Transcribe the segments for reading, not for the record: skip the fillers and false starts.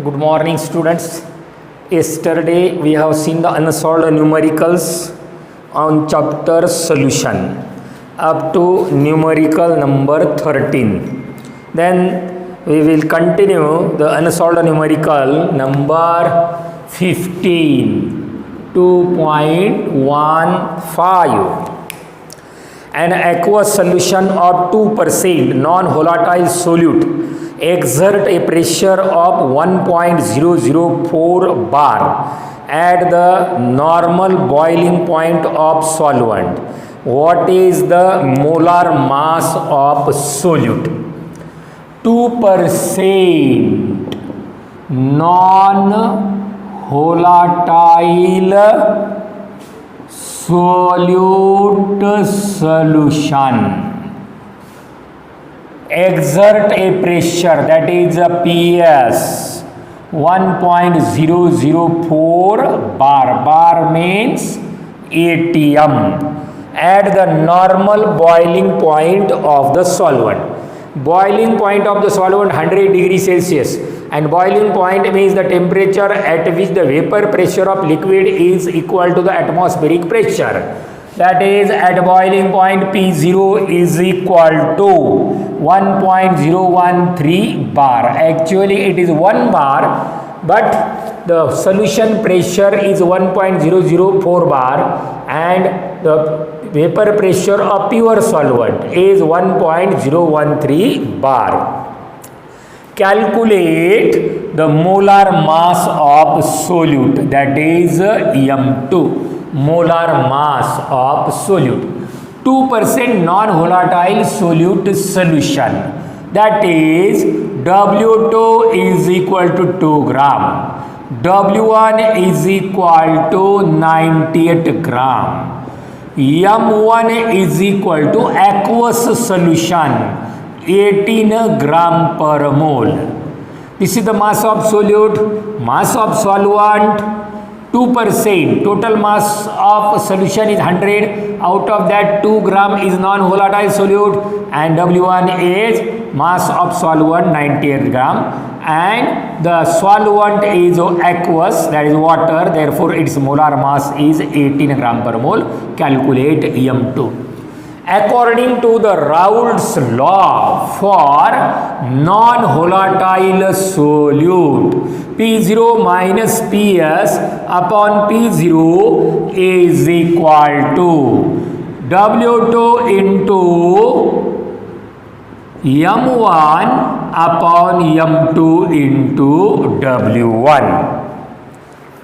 Good morning, students. Yesterday we have seen the unsolved numericals on chapter solution up to numerical number 13. Then we will continue the unsolved numerical number 15, 2.15. An aqueous solution of 2% non-volatile solute exert a pressure of 1.004 bar at the normal boiling point of solvent. What is the molar mass of solute? 2% non-volatile solute solution exert a pressure, that is a PS, 1.004 bar means atm, at the normal boiling point of the solvent. Boiling point of the solvent 100 degrees Celsius, and boiling point means the temperature at which the vapor pressure of liquid is equal to the atmospheric pressure. That is, at boiling point P0 is equal to 1.013 bar. Actually it is 1 bar, but the solution pressure is 1.004 bar and the vapor pressure of pure solvent is 1.013 bar. Calculate the molar mass of solute, that is M2. Molar mass of solute. 2% non-volatile solute solution, that is W2 is equal to 2 gram, W1 is equal to 98 gram, M1 is equal to aqueous solution 18 gram per mole. This is the mass of solute. Mass of solvent 2%. Total mass of solution is 100. Out of that 2 gram is non-volatile solute, and W1 is mass of solvent 98 gram, and the solvent is aqueous, that is water, therefore its molar mass is 18 gram per mole. Calculate M2. According to the Raoult's law for non-volatile solute, P0 minus Ps upon P0 is equal to W2 into M1 upon M2 into W1.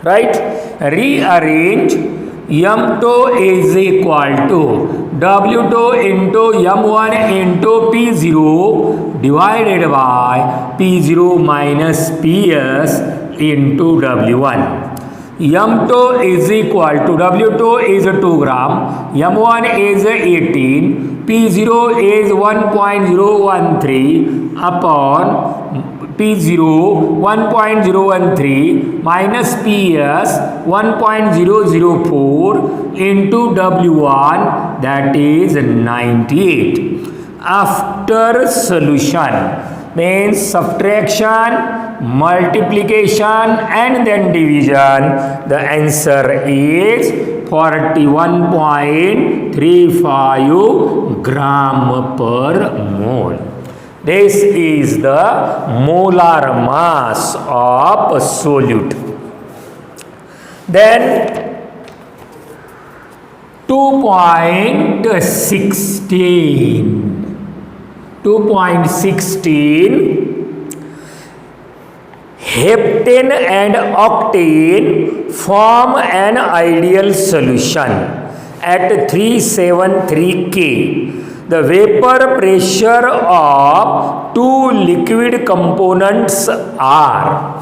Right? Rearrange. M2 is equal to W2 into M1 into P0 divided by P0 minus Ps into W1. M2 is equal to W2 is 2 gram, M1 is 18, P0 is 1.013 upon P0 1.013 minus Ps 1.004 into W1, that is 98. After solution means subtraction, multiplication and then division, the answer is 41.35 gram per mole. This is the molar mass of solute. Then 2.16 heptane and octane form an ideal solution at 373 K. The vapor pressure of two liquid components are.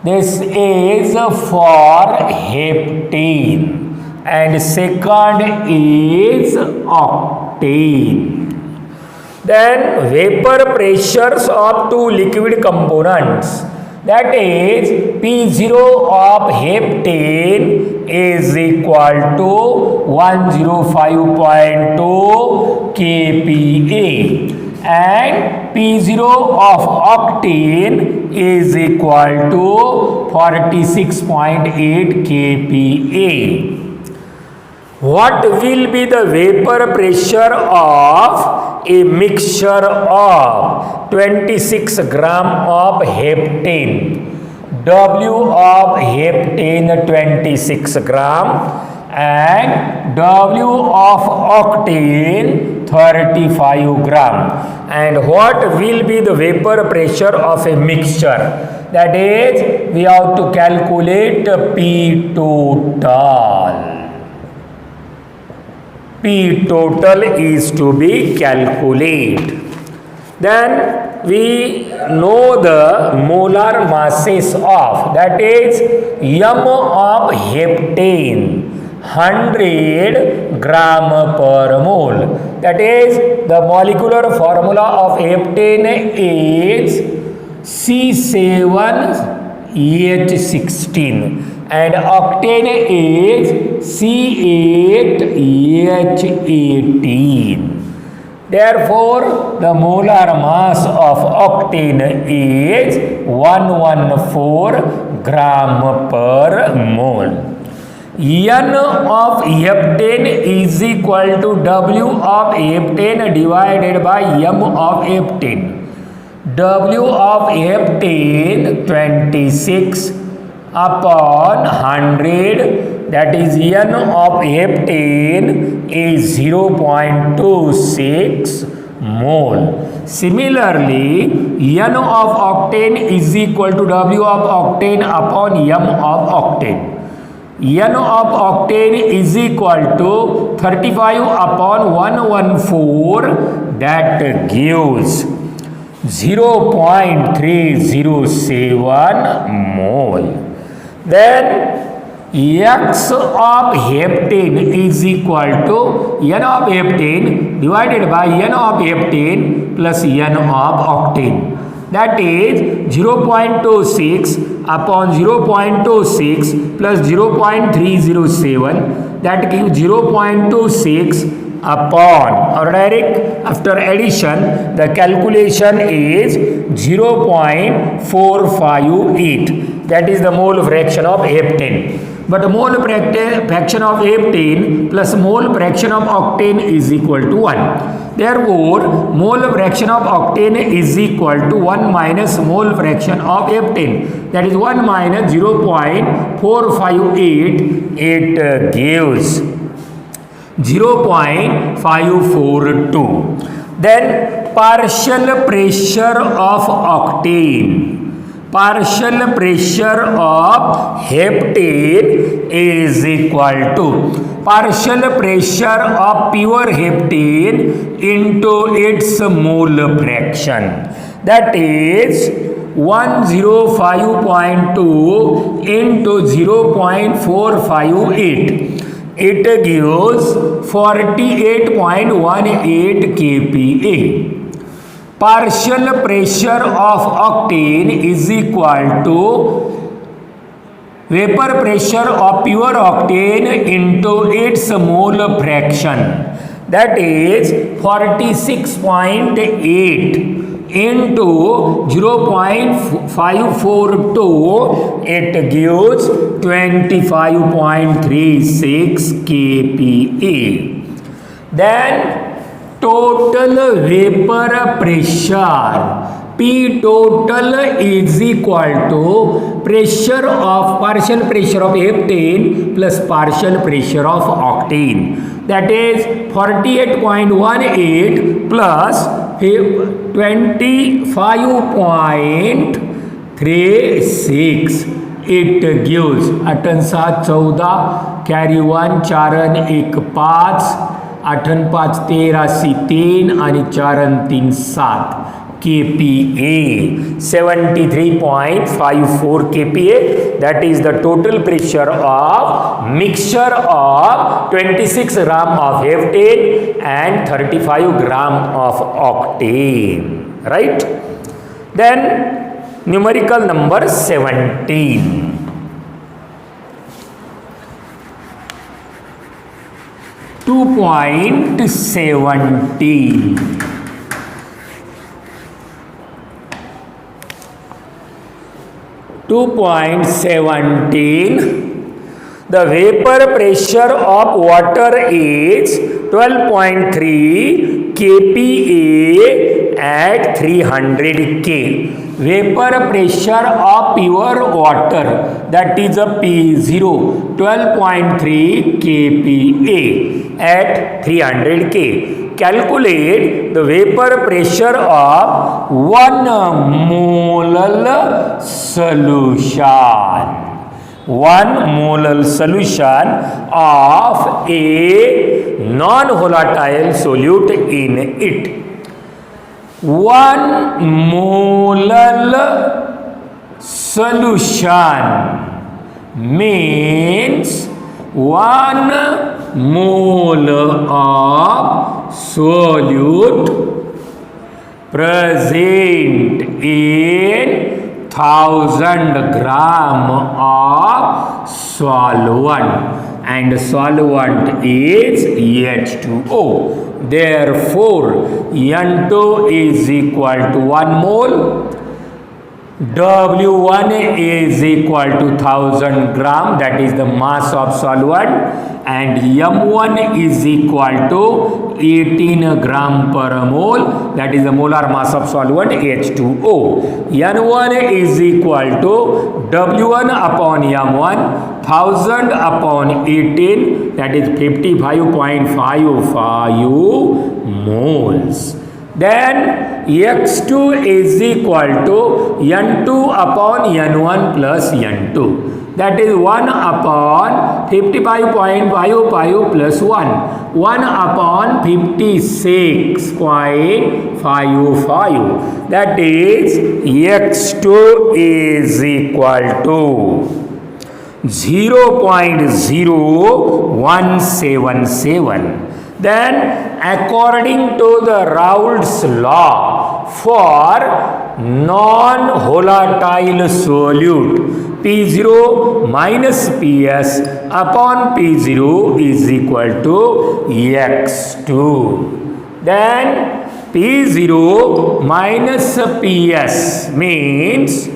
This is for heptane and second is octane. Then vapor pressures of two liquid components, that is P0 of heptane is equal to 105.2 kPa and P0 of octane is equal to 46.8 kPa. What will be the vapor pressure of a mixture of 26 gram of heptane? W of heptane 26 gram and W of octane 35 gram. And what will be the vapor pressure of a mixture? That is, we have to calculate P total. P total is to be calculated. Then we know the molar masses of, that is M of heptane 100 gram per mole. That is, the molecular formula of heptane is C7H16 and octane is C8H18. Therefore, the molar mass of octane is 114 gram per mole. N of heptane is equal to W of heptane divided by M of heptane. W of heptane 26 upon 100, that is N of heptane is 0.26 mole. Similarly, N of octane is equal to W of octane upon M of octane. N of octane is equal to 35 upon 114, that gives 0.307 mole. Then X of heptane is equal to N of heptane divided by N of heptane plus N of octane. That is 0.26 upon 0.26 plus 0.307, that gives 0.26 upon, or direct after addition the calculation is 0.458, that is the mole fraction of heptane. But mole fraction of heptane plus mole fraction of octane is equal to 1. Therefore, mole fraction of octane is equal to 1 minus mole fraction of heptane. That is 1 minus 0.458. It gives 0.542. Then partial pressure of octane. Partial pressure of heptane is equal to partial pressure of pure heptane into its mole fraction. That is 105.2 into 0.458. It gives 48.18 kPa. Partial pressure of octane is equal to vapor pressure of pure octane into its mole fraction. That is 46.8 into 0.542. It gives 25.36 kPa. Then total vapor pressure P total is equal to pressure of partial pressure of heptane plus partial pressure of octane. That is 48.18 plus 25.36. It gives 8 7 14, carry 1 4 1 5, 8 5 13 3 आणि 4 3 7 kPa, 73.54 kPa. That is the total pressure of mixture of 26 gram of heptane and 35 gram of octane, right? Then numerical number 17. .17. 2.17. The vapor pressure of water is 12.3 kPa at 300 K. Vapor pressure of pure water, that is a P0, 12.3 kPa at 300 K. Calculate the vapor pressure of 1 mole solution. 1 mole solution of a non-volatile solute in it. 1 mole solution means 1 mole of solute present in 1000 gram of solvent, and solvent is H2O. Therefore, N2 is equal to 1 mole, W1 is equal to 1000 gram, that is the mass of solvent, and M1 is equal to 18 gram per mole, that is the molar mass of solvent H2O. N1 is equal to W1 upon M1, 1000 upon 18, that is 55.55 moles. Then X2 is equal to N2 upon N1 plus N2. That is 1 upon 55.55 plus 1. 1 upon 56.55. That is X2 is equal to 0.0177. Then, according to the Raoult's law, for non-volatile solute, P0 minus Ps upon P0 is equal to X2. Then, P0 minus Ps means,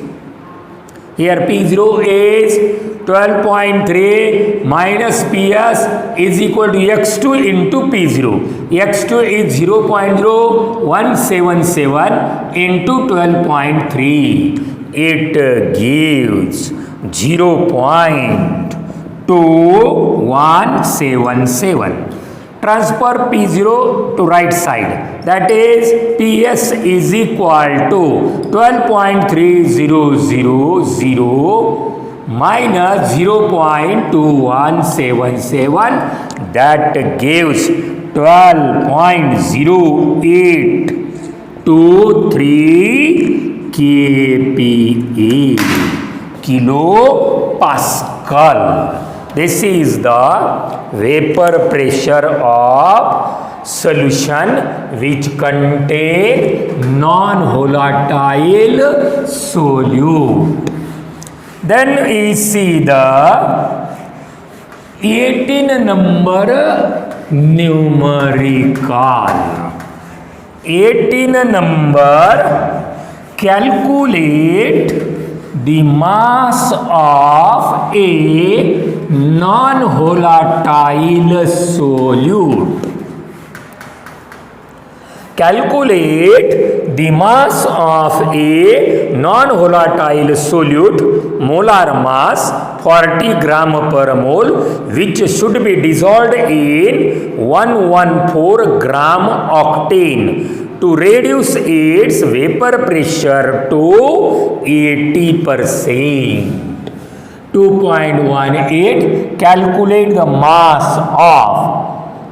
here P0 is 12.3 minus Ps is equal to X2 into P0. X2 is 0.0177 into 12.3. It gives 0.2177. Transfer P0 to right side. That is Ps is equal to 12.3000 minus 0.2177, that gives 12.0823 kPa, kilopascal. This is the vapor pressure of solution which contain non-volatile solute. Then we see the 18 number numerical. 18 number, calculate the mass of a non-volatile solute. Calculate the mass of a non-volatile solute, molar mass 40 gram per mole, which should be dissolved in 114 gram octane to reduce its vapor pressure to 80%. 2.18, calculate the mass of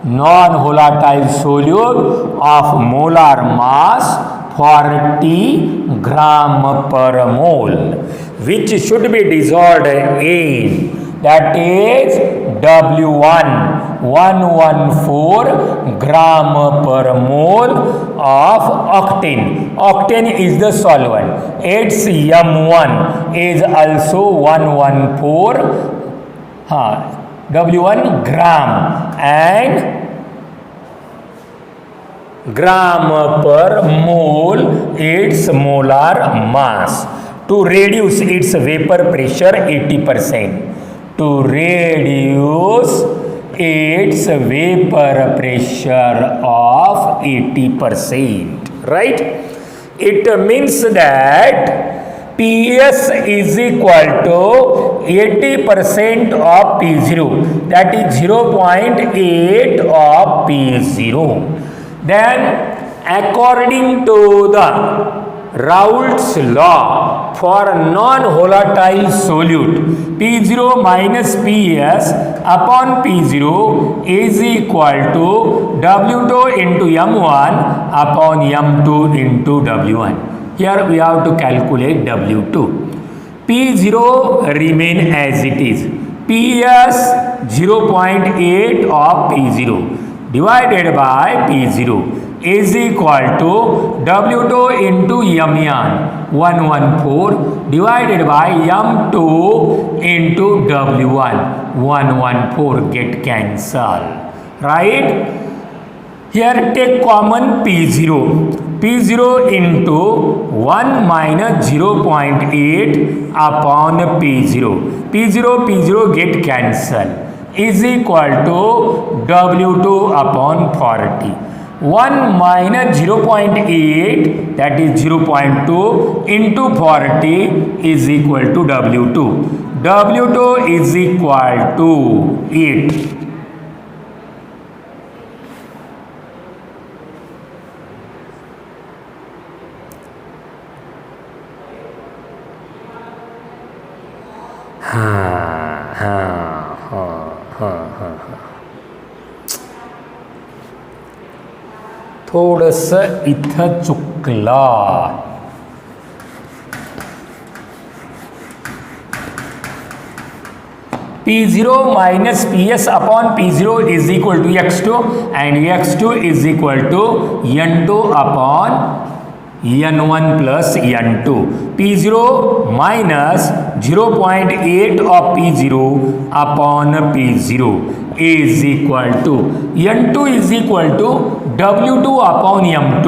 non-volatile solute of molar mass 40 gram per mole, which should be dissolved in, that is W1 114 gram per mole of octane. Octane is the solvent. Its M1 is also 114 W1 gram and gram per mole its molar mass. to reduce its vapor pressure 80%. To reduce its vapor pressure of 80%. Right? It means that Ps is equal to 80% of P0, that is 0.8 of P0. Then according to the Raoult's law, for non-volatile solute, P0 minus Ps upon P0 is equal to W2 into M1 upon M2 into W1. Here we have to calculate W2. P0 remain as it is. Ps 0.8 of P0 divided by P0 is equal to W2 into M1 114 divided by M2 into W1 114 get cancelled. Right? Here take common P0. P0 into 1 minus 0.8 upon P0. P0 get cancelled is equal to W2 upon 40. 1 minus 0.8, that is 0.2 into 40 is equal to W2. W2 is equal to 8. थोडंसं इथं चुकला. P0 minus Ps upon P0 is equal to x2 and x2 is equal to n2 upon n1 plus n2. P0 minus 0.8 of P0 upon P0 is equal to n2 is equal to W2 upon M2.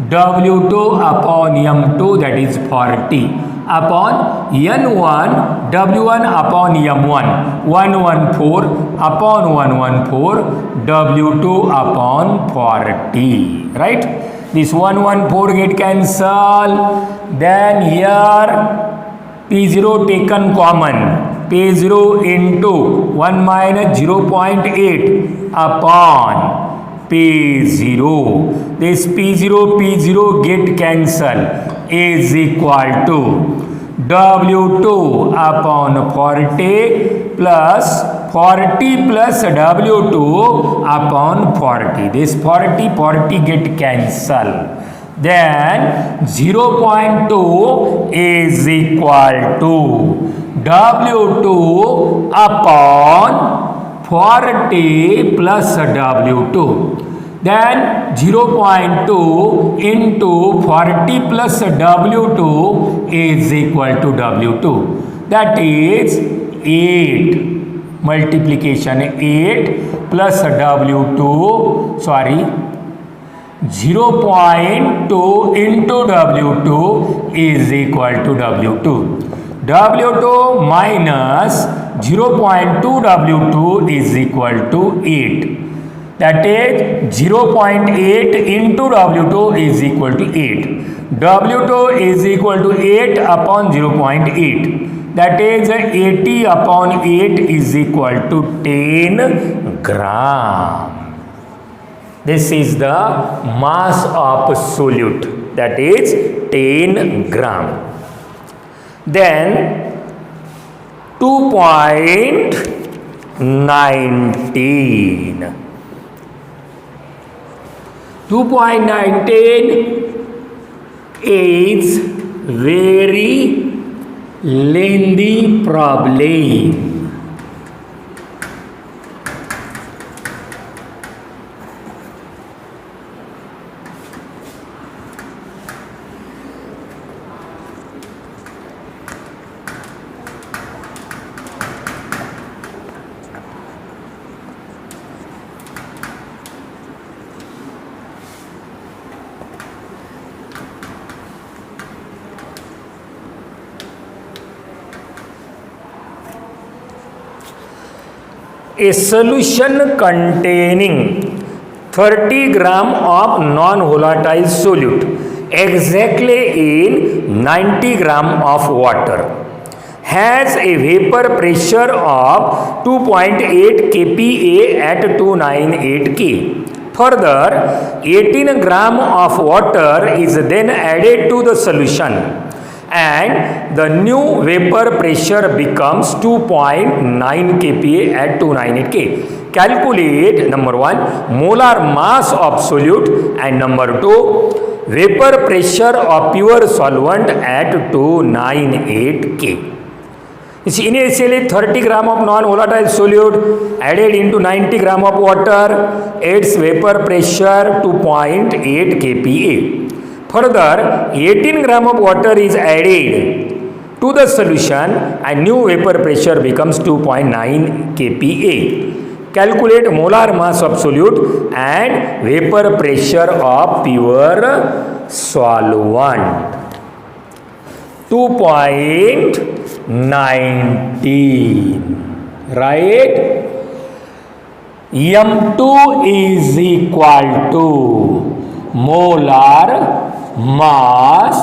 W2 upon M2, that is 40 upon N1 W1 upon M1 114 upon 114 W2 upon 40. Right? This 114 get cancelled. Then here P0 taken common. P0 into 1 minus 0.8 upon P0. This P0 get cancelled is equal to W2 upon 40 plus 40 plus W2 upon 40. This 40 get cancelled. Then 0.2 is equal to W2 upon 40 plus W2. Then 0.2 into 40 plus W2 is equal to W2. That is 8. Multiplication 8 plus W2, 0.2 into W2 is equal to W2. W2 minus 0.2 W2 is equal to 8. That is 0.8 into W2 is equal to 8. W2 is equal to 8 upon 0.8. That is 80 upon 8 is equal to 10 gram. This is the mass of solute, that is 10 gram. Then 2.19. 2.19 is very lengthy problem. a solution containing 30 gram of non-volatile solute exactly in 90 gram of water has a vapor pressure of 2.8 kPa at 298 K. Further, 18 gram of water is then added to the solution and the new vapor pressure becomes 2.9 kPa at 298 K. Calculate number 1 molar mass of solute and number 2 vapor pressure of pure solvent at 298 K. It's initially 30 gram of non-volatile solute added into 90 gram of water, its vapor pressure 2.8 kPa. Further, 18 gram of water is added to the solution and new vapor pressure becomes 2.9 kPa. Calculate molar mass of solute and vapor pressure of pure solvent. 2.19, right? M2 is equal to molar mass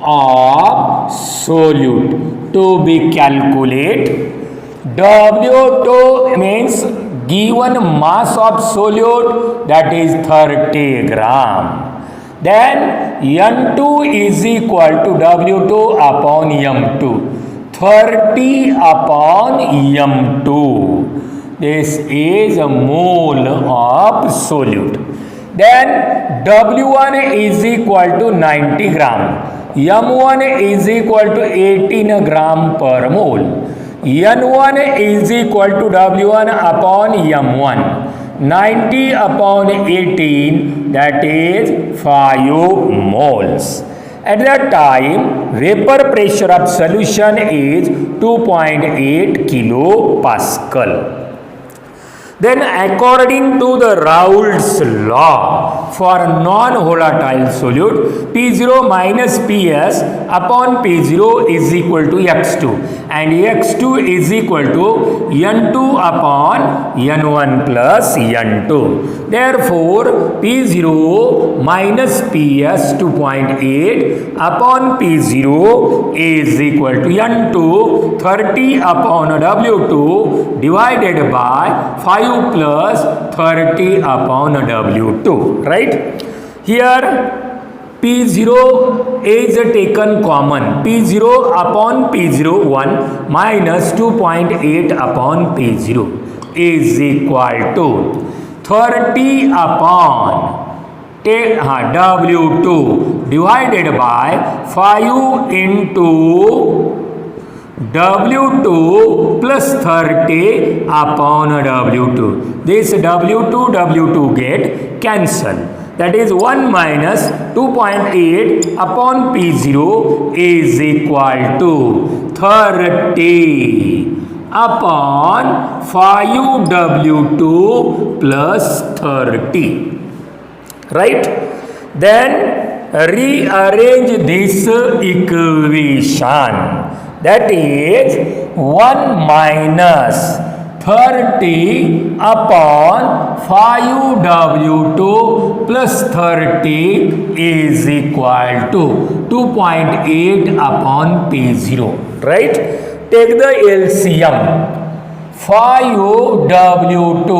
of solute to be calculated. W2 means given mass of solute, that is 30 gram. Then N2 is equal to W2 upon M2. 30 upon M2. This is a mole of solute. Then W1 is equal to 90 gram. M1 is equal to 18 gram per mole. N1 is equal to W1 upon M1. 90 upon 18, that is 5 moles. At that time, vapor pressure of solution is 2.8 kilopascal. Then according to the Raoult's law for non-volatile solute, P0 minus Ps upon P0 is equal to X2 and X2 is equal to N2 upon N1 plus N2. Therefore, P0 minus Ps 2.8 upon P0 is equal to N2 30 upon W2 divided by 5 plus 30 upon W2, right? Here P0 is taken common. P0 upon P01 minus 2.8 upon P0 is equal to 30 upon W2 divided by 5 into W2 plus 30 upon W2. This W2 get cancelled. That is 1 minus 2.8 upon P0 is equal to 30 upon 5W2 plus 30. Right? Then rearrange this equation. That is 1 minus 30 upon 5W2 plus 30 is equal to 2.8 upon P0. Right? Take the LCM. 5W2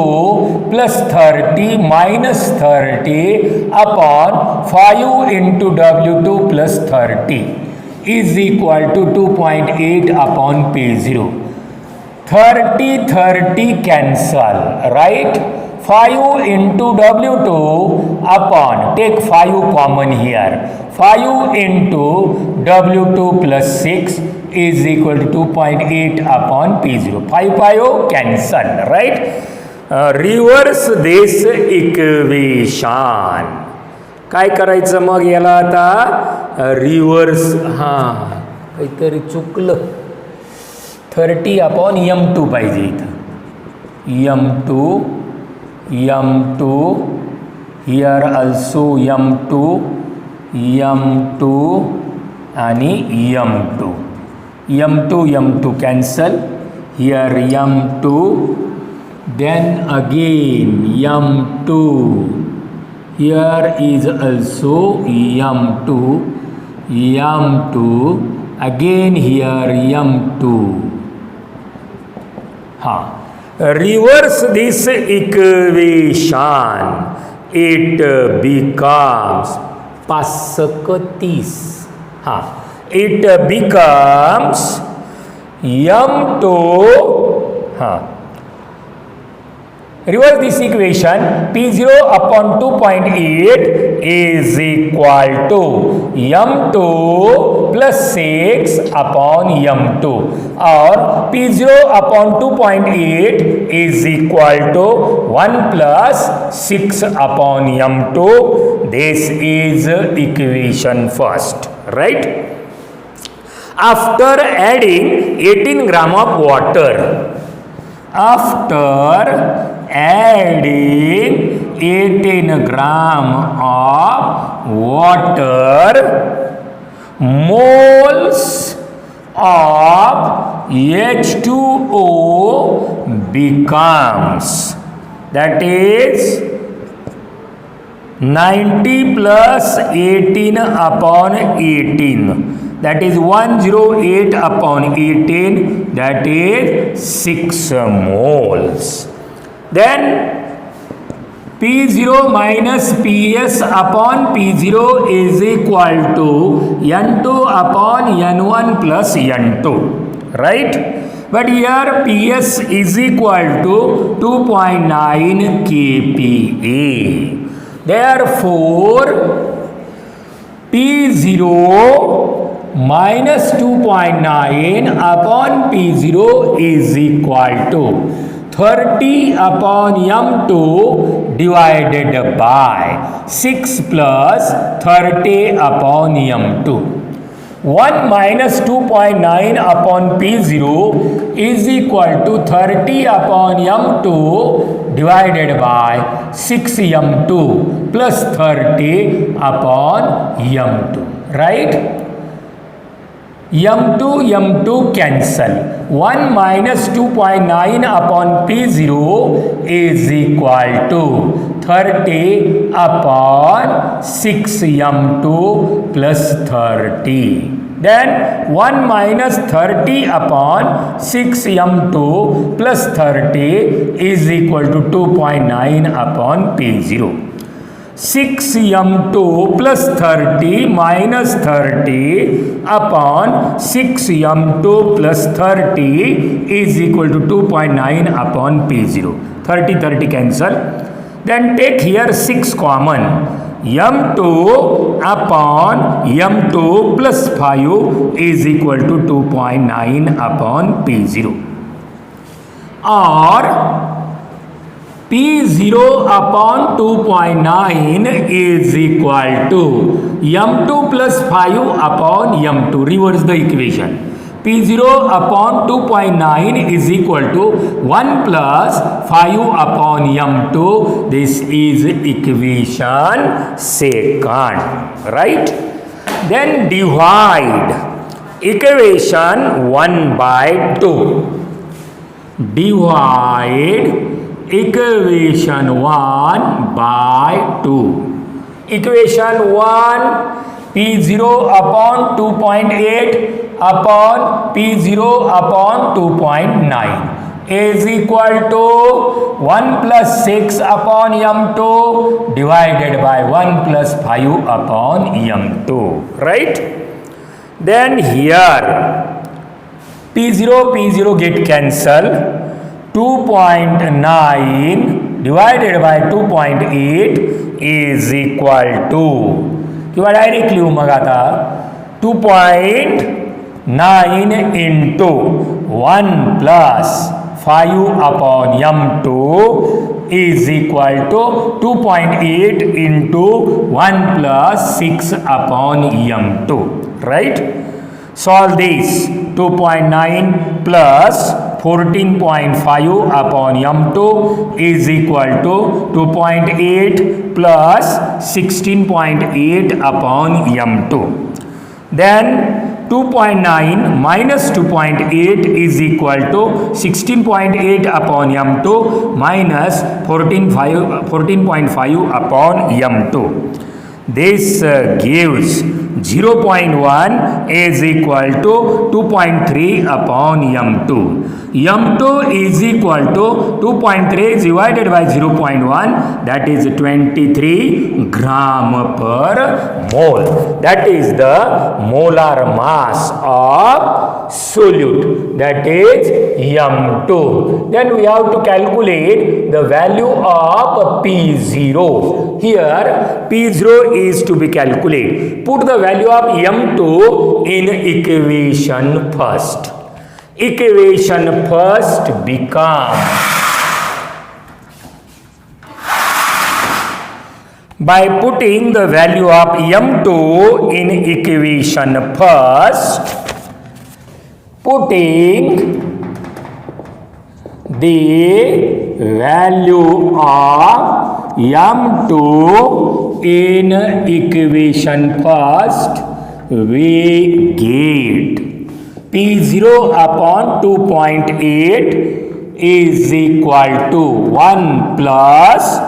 plus 30 minus 30 upon 5 into W2 plus 30 is equal to 2.8 upon P0. 30 cancel, right? 5 into W2 upon, take 5 common here. 5 into W2 plus 6 is equal to 2.8 upon P0. 5 cancel, right? Reverse this equation. काय करायचं मग याला आता reverse काहीतरी चुकलं 30 upon M2 पाहिजे इथं M2 here also M2 आणि M2 cancel here M2 then again m2. Here is also m2, again here m2. Reverse this equation. It becomes 530. It becomes m2. Reverse this equation. P0 upon 2.8 is equal to m2 plus 6 upon m2, or P0 upon 2.8 is equal to 1 plus 6 upon m2. This is equation first, right? After adding 18 gram of water, after adding 18 gram of water, moles of H2O becomes, that is 90 plus 18 upon 18, that is 108 upon 18, that is 6 moles. Then P0 minus Ps upon P0 is equal to N2 upon N1 plus N2, right? But here Ps is equal to 2.9 kPa. Therefore, P0 minus 2.9 upon P0 is equal to 30 upon M2 divided by 6 plus 30 upon M2. 1 minus 2.9 upon P0 is equal to 30 upon M2 divided by 6 M2 plus 30 upon M2, right? M2 cancel. 1 minus 2.9 upon P0 is equal to 30 upon 6 M2 plus 30. Then 1 minus 30 upon 6 M2 plus 30 is equal to 2.9 upon P0. 6 M2 plus 30 minus 30 upon 6 M2 plus 30 is equal to 2.9 upon P0. 30 cancel. Then take here 6 common. M2 upon M2 plus 5 is equal to 2.9 upon P0. Or P0 upon 2.9 is equal to M2 plus 5 upon M2. Reverse the equation. P0 upon 2.9 is equal to 1 plus 5 upon M2. This is equation second. Right? Then divide equation 1 by 2. Divide equation 1 by 2. Equation 1, P0 upon 2.8 upon P0 upon 2.9 is equal to 1 plus 6 upon M2 divided by 1 plus 5 upon M2, right? Then here P0 get cancelled. 2.9 divided by 2.8 is equal to, किंवा direct लिहू मग आता 2.9 into 1 plus 5 upon M2 is equal to 2.8 into 1 plus 6 upon M2, right? Solve this. 2.9 plus 14.5 upon M2 is equal to 2.8 plus 16.8 upon M2. Then 2.9 minus 2.8 is equal to 16.8 upon m2 minus 14.5 upon m2. This gives 0.1 is equal to 2.3 upon m2. m2 is equal to 2.3 divided by 0.1, that is 23 gram per mole. That is the molar mass of solute, that is m2. Then we have to calculate the value of P0. Here P0 is to be calculated. Put the value of m2 in equation first. Equation first becomes, by putting the value of m2 in equation first, putting the value of m2 in equation first, we get P0 upon 2.8 is equal to 1 plus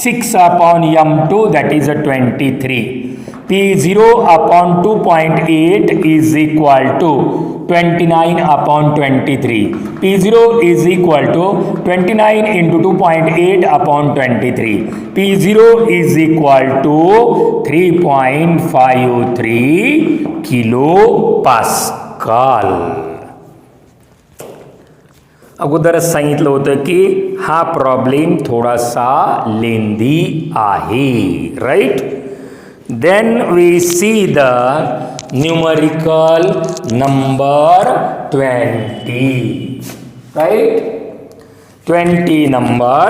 6 upon m2, that is a 23. P0 upon 2.8 is equal to 29 upon 23. P0 is equal to 29 into 2.8 upon 23. P0 is equal to 3.53 kilopascal. अगोदरच सांगितलं होतं की हा problem थोडासा लेंदी आहे, right. Then we see the numerical number 20, right. 20 number.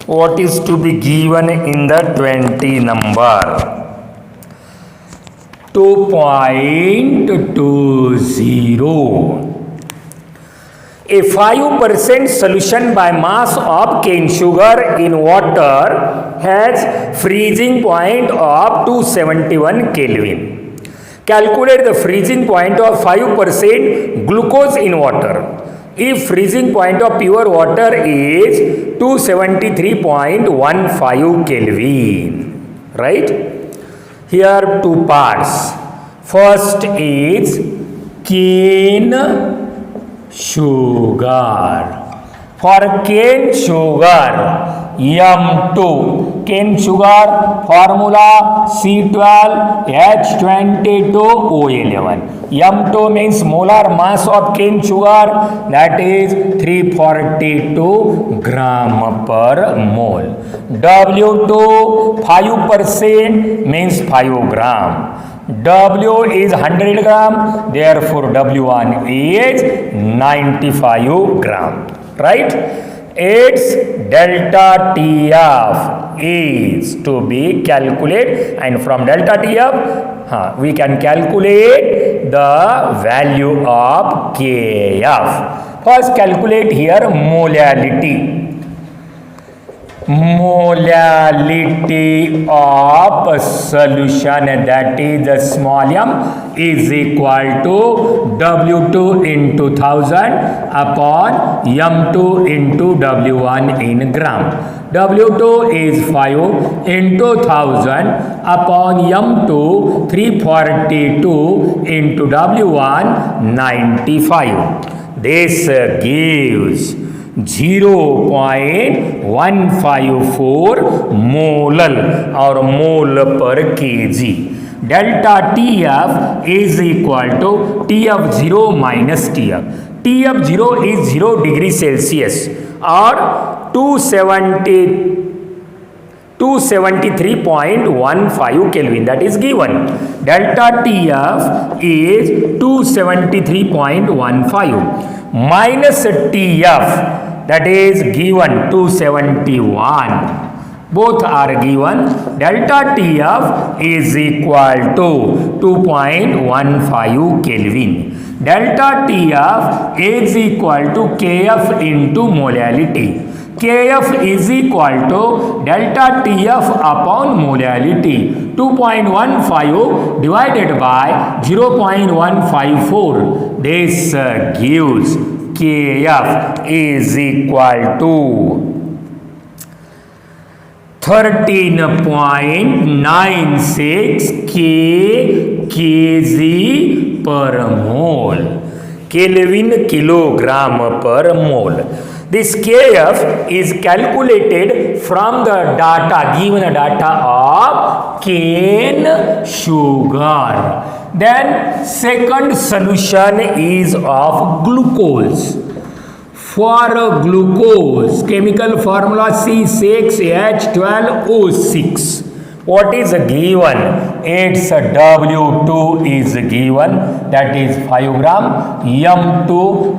What is to be given in the 20 number? 2.20. A 5% solution by mass of cane sugar in water has freezing point of 271 Kelvin. Calculate the freezing point of 5% glucose in water. If freezing point of pure water is 273.15 Kelvin, right? Here two parts. First is cane sugar. For cane sugar, M2. Cane sugar formula C12H22O11. M2 means molar mass of cane sugar, that is 342 gram per mole. W2 5% means 5 gram. W is 100 gram, therefore W1 is 95 gram, right? Its delta TF is to be calculated, and from delta TF we can calculate the value of KF. First calculate here molality. Molality of solution, that is small m, is equal to W2 into 1000 upon M2 into W1 in gram. W2 is 5 into 1000 upon M2 342 into W1 95. This gives 0.154 molal or mole per kg. Delta TF is equal to TF0 minus TF. TF0 is 0 degree Celsius or 270 273.15 Kelvin, that is given. Delta TF is 273.15 minus TF, that is given 271. Both are given. Delta TF is equal to 2.15 Kelvin. Delta TF is equal to Kf into molality. Kf is equal to delta TF upon molality. 2.15 divided by 0.154. This gives Kf is equal to 13.96 kg per mole. Kelvin kilogram per mole. This Kf is calculated from the data, given data of cane sugar. Then second solution is of glucose. For glucose, chemical formula C6H12O6. What is given? Its W2 is given, that is 5 gram. M2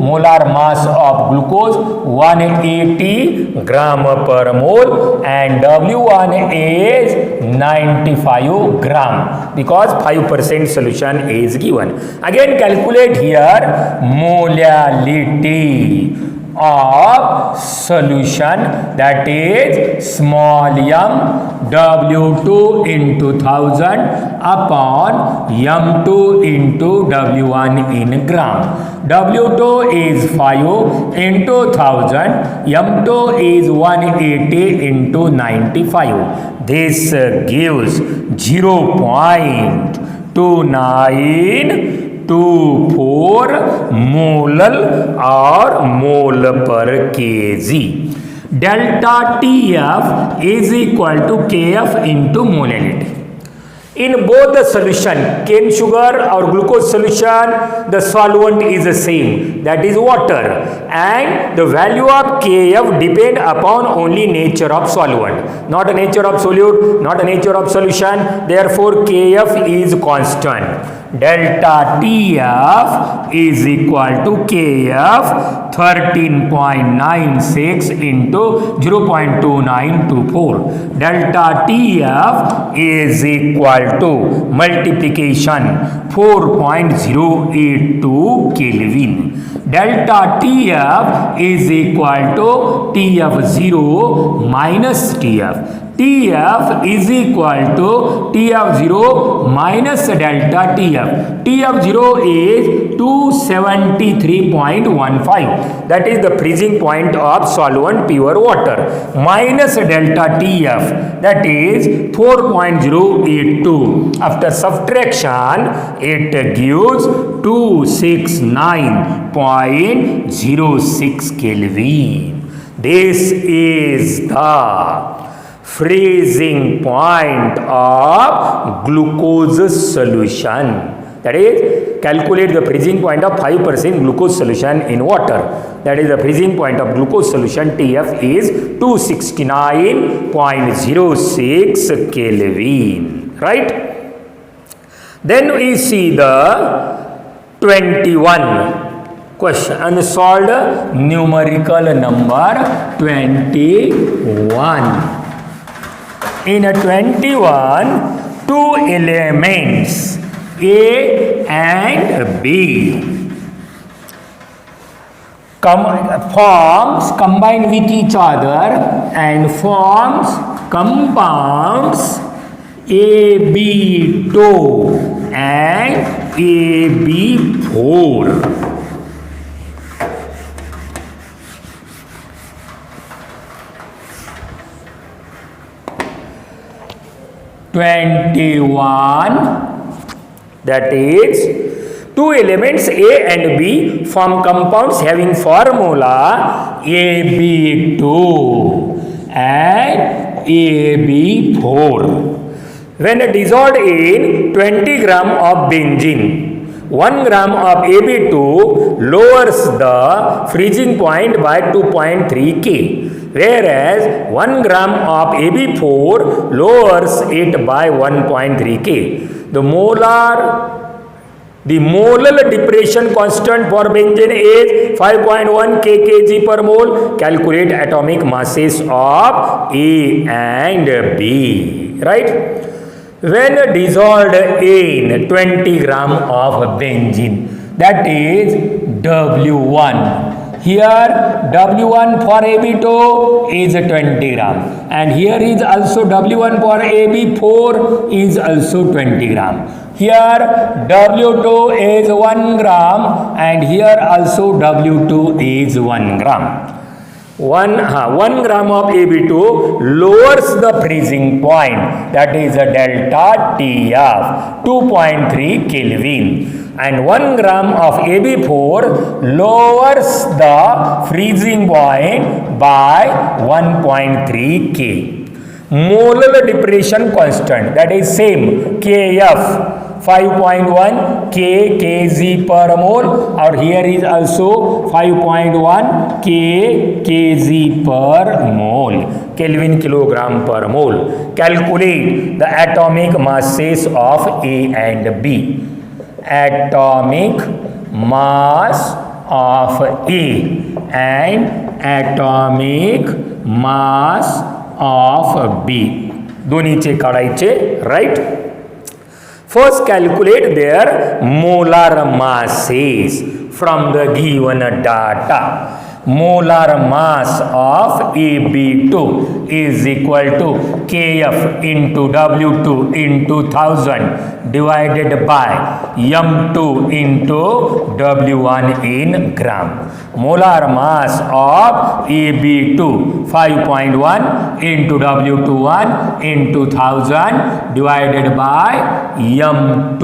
molar mass of glucose 180 gram per mole, and W1 is 95 gram, because 5% solution is given. Again calculate here molality of solution, that is small m W2 into 1000 upon M2 into W1 in gram. W2 is 5 into 1000, M2 is 180 into 95. This gives 0.2924 molal or mole per kg. Delta TF is equal to Kf into molality. In both the solution, cane sugar or glucose solution, the solvent is the same, that is water, and the value of Kf depend upon only nature of solvent, not the nature of solute, not the nature of solution. Therefore Kf is constant. Delta TF is equal to Kf 13.96 into 0.2924. Delta TF is equal to multiplication 4.082 Kelvin. Delta TF is equal to TF0 minus TF. TF is equal to TF0 minus delta TF. TF0 is 273.15. That is the freezing point of solvent pure water. Minus delta TF, that is 4.082. After subtraction, it gives 269.06 Kelvin. This is the freezing point of glucose solution. That is, calculate the freezing point of 5% glucose solution in water. That is, the freezing point of glucose solution TF is 269.06 Kelvin. Right? Then we see the 21 question, unsolved numerical number 21. In a 21, two elements A and B combine with each other and forms compounds AB2 and AB4. That is, two elements A and B form compounds having formula AB2 and AB4. When dissolved in 20 gram of benzene, 1 gram of AB2 lowers the freezing point by 2.3 K. whereas 1 gram of AB4 lowers it by 1.3 K. The molal depression constant for benzene is 5.1 kg per mole. Calculate atomic masses of A and B. Right? When dissolved in 20 gram of benzene, that is W1. Here W1 for AB2 is 20 gram, and here is also W1 for AB4 is also 20 gram. Here W2 is 1 gram, and here also W2 is 1 gram. 1 gram of AB2 lowers the freezing point, that is a delta T of 2.3 Kelvin, and 1 gram of AB4 lowers the freezing point by 1.3 K. Molar depression constant, that is same, Kf 5.1 kg per mole, or here is also 5.1 kg per mole, Kelvin kilogram per mole. Calculate the atomic masses of A and B. Atomic mass of A and atomic mass of B दोन्हीचे काढायचे, right? First calculate their molar masses from the given data. Molar mass of AB2 is equal to Kf into W2 into 1000 divided by M2 into W1 in gram. Molar mass of AB2 5.1 into W21 into 1000 divided by M2.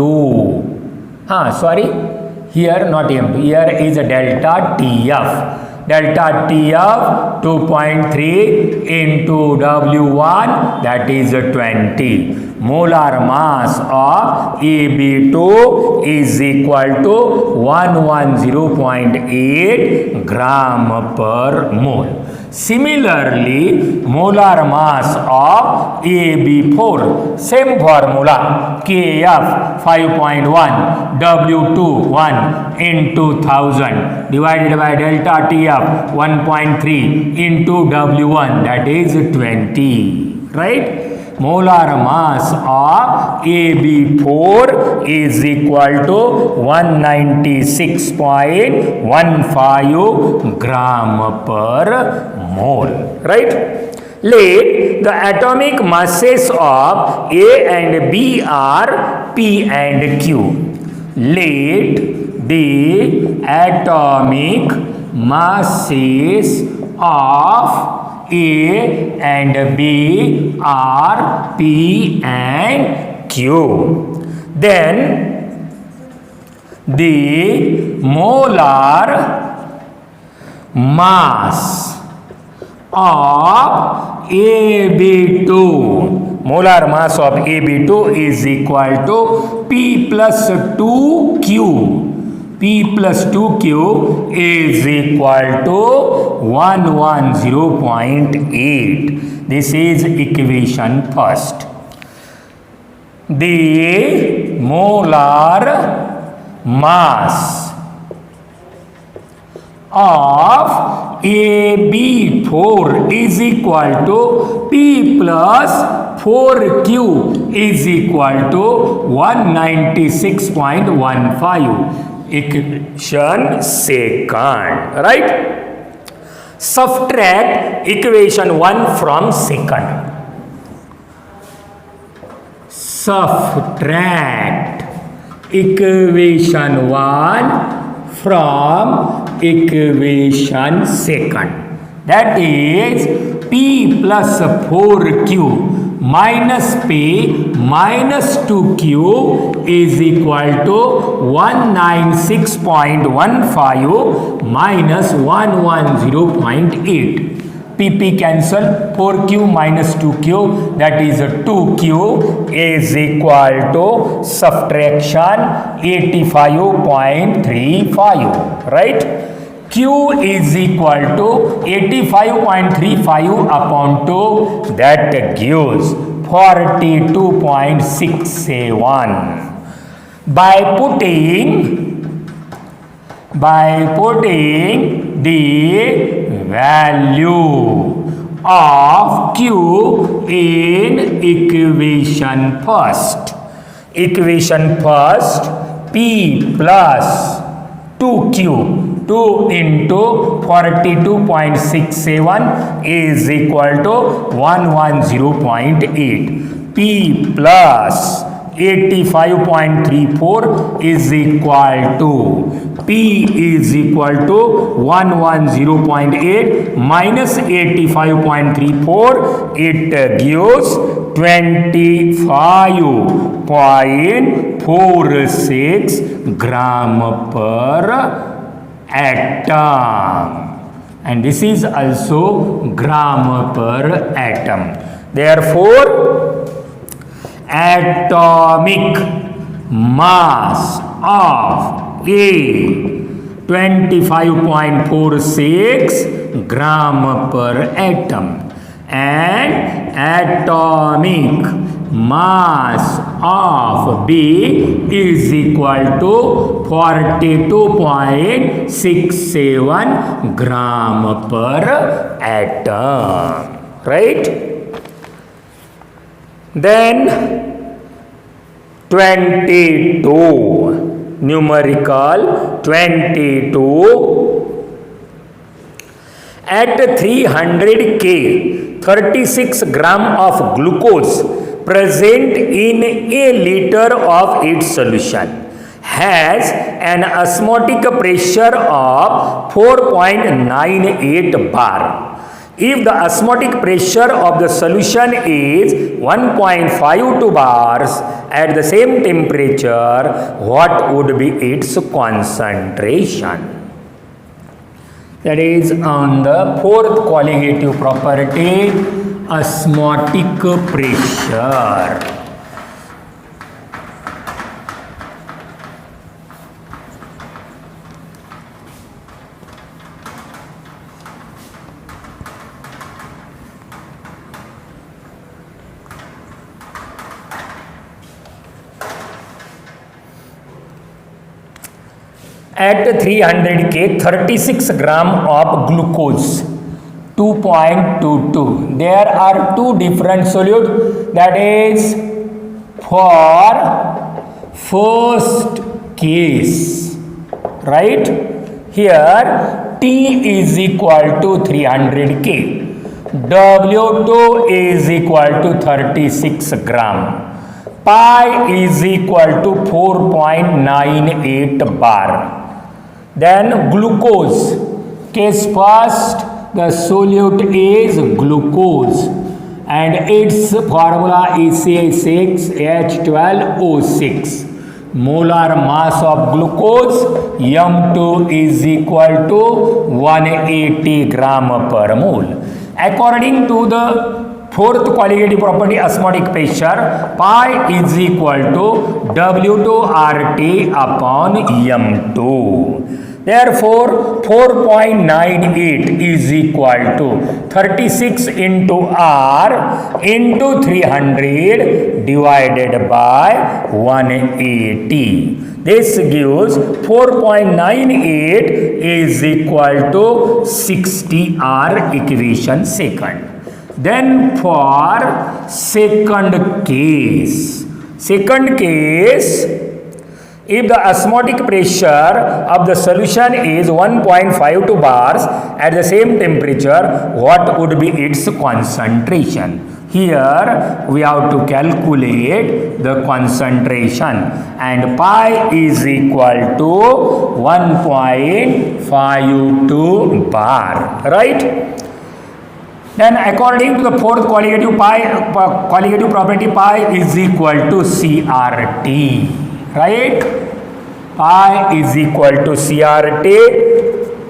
Here not M2, here is a delta TF. Delta T of 2.3 into W1, that is 20. Molar mass of AB2 is equal to 110.8 gram per mole. Similarly, molar mass of AB4, same formula, Kf 5.1 W21 into 1000 divided by delta Tf 1.3 into W1, that is 20, right? Molar mass of AB4 is equal to 196.15 gram per mole, right? Let the atomic masses of A and B are P and Q. Let the atomic masses of A and B are P and Q. Then the molar mass of AB2, molar mass of AB2 is equal to P plus 2Q. P plus 2Q is equal to 110.8. This is equation first. The molar mass of AB4 is equal to P plus 4Q is equal to 196.15. Equation second, right? Subtract equation 1 from second. Subtract equation 1 from equation second. That is P plus 4Q minus P minus 2Q is equal to 196.15 minus 110.8. PP cancel, 4Q minus 2Q, that is 2Q is equal to subtraction 85.35, right? Q is equal to 85.35 upon 2, that gives 42.67. By putting the value of Q in equation first, P plus 2Q, 2 into 42.67 is equal to 110.8. P plus 85.34 is equal to, P is equal to 110.8 minus 85.34, it gives 25.46 gram per atom, and this is also gram per atom. Therefore, atomic mass of A 25.46 gram per atom, and atomic mass of B is equal to 42.67 gram per atom, right? Then 22, numerical 22. At 300 K, 36 gram of glucose present in a liter of its solution has an osmotic pressure of 4.98 bar. If the osmotic pressure of the solution is 1.52 bars at the same temperature, what would be its concentration? That is on the fourth qualitative property, osmotic pressure. At 300 K, 36 gram of glucose, 2.22. There are two different solutes, that is for first case, right? Here T is equal to 300 K, W2 is equal to 36 gram, pi is equal to 4.98 bar. Then glucose, case first, the solute is glucose and its formula is CH6H12O6. Molar mass of glucose M2 is equal to 180 gram per mole. According to the fourth qualitative property, osmotic pressure, pi is equal to W2RT upon M2. Therefore, 4.98 is equal to 36 into R into 300 divided by 180. This gives 4.98 is equal to 60 R equation second. Then for second case, if the osmotic pressure of the solution is 1.52 bars at the same temperature, what would be its concentration? Here we have to calculate the concentration, and pi is equal to 1.52 bar, right? Then according to the fourth qualitative property, pi is equal to CRT, right? Pi is equal to CRT.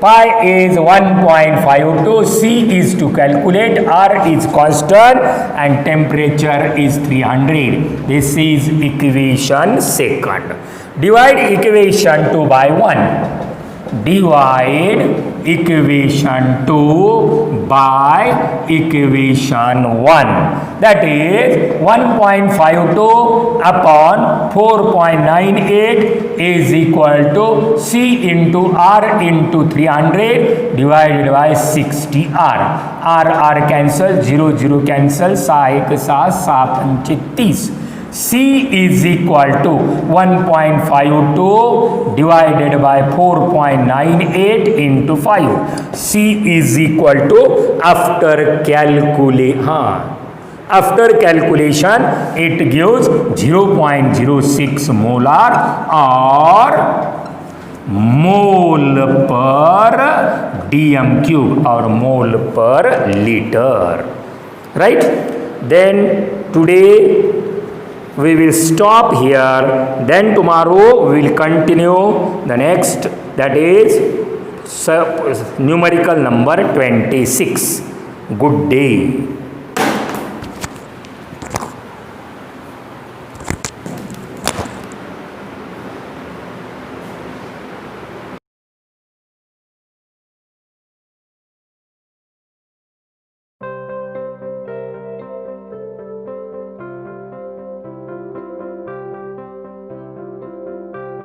Pi is 1.52, C is to calculate, R is constant, and temperature is 300. This is equation second. Divide equation 2 by 1. Divide equation 2 by equation 1. That is 1.52 upon 4.98 is equal to C into R into 300 divided by 60R. R cancel, 0 0 cancel, 6 1 7 30. C is equal to 1.52 divided by 4.98 into 5. C is equal to after calculation it gives 0.06 molar or mole per dm cube or mole per liter. Right? Then today we will stop here. Then tomorrow we will continue the next, that is numerical number 26. Good day.